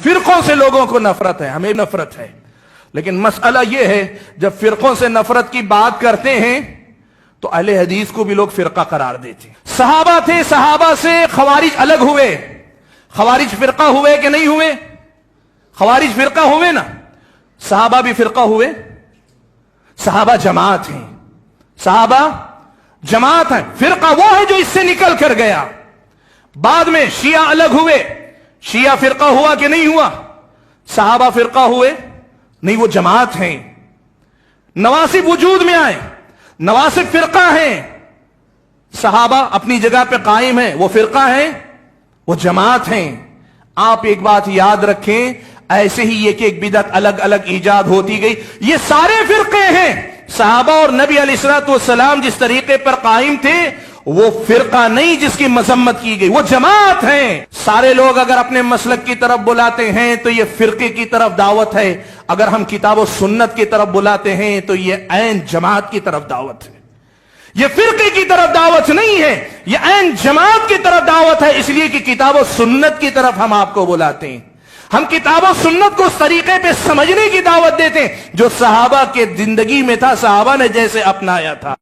فرقوں سے لوگوں کو نفرت ہے، ہمیں نفرت ہے، لیکن مسئلہ یہ ہے جب فرقوں سے نفرت کی بات کرتے ہیں تو اہل حدیث کو بھی لوگ فرقہ قرار دیتے ہیں۔ صحابہ تھے، صحابہ سے خوارج الگ ہوئے، خوارج فرقہ ہوئے کہ نہیں ہوئے؟ خوارج فرقہ ہوئے نا، صحابہ بھی فرقہ ہوئے، صحابہ جماعت ہیں، صحابہ جماعت ہیں، فرقہ وہ ہے جو اس سے نکل کر گیا۔ بعد میں شیعہ الگ ہوئے، شیعہ فرقہ ہوا کہ نہیں ہوا؟ صحابہ فرقہ ہوئے نہیں، وہ جماعت ہیں۔ نواسب وجود میں آئے، نواسب فرقہ ہیں، صحابہ اپنی جگہ پہ قائم ہیں، وہ فرقہ ہیں، وہ جماعت ہیں۔ آپ ایک بات یاد رکھیں، ایسے ہی ایک ایک بدعت الگ الگ ایجاد ہوتی گئی، یہ سارے فرقے ہیں۔ صحابہ اور نبی علیہ الصلوۃ والسلام جس طریقے پر قائم تھے وہ فرقہ نہیں جس کی مذمت کی گئی، وہ جماعت ہیں۔ سارے لوگ اگر اپنے مسلک کی طرف بلاتے ہیں تو یہ فرقے کی طرف دعوت ہے، اگر ہم کتاب و سنت کی طرف بلاتے ہیں تو یہ عین جماعت کی طرف دعوت ہے، یہ فرقے کی طرف دعوت نہیں ہے، یہ عین جماعت کی طرف دعوت ہے۔ اس لیے کہ کتاب و سنت کی طرف ہم آپ کو بلاتے ہیں، ہم کتاب و سنت کو اس طریقے پہ سمجھنے کی دعوت دیتے ہیں جو صحابہ کے زندگی میں تھا، صحابہ نے جیسے اپنایا تھا۔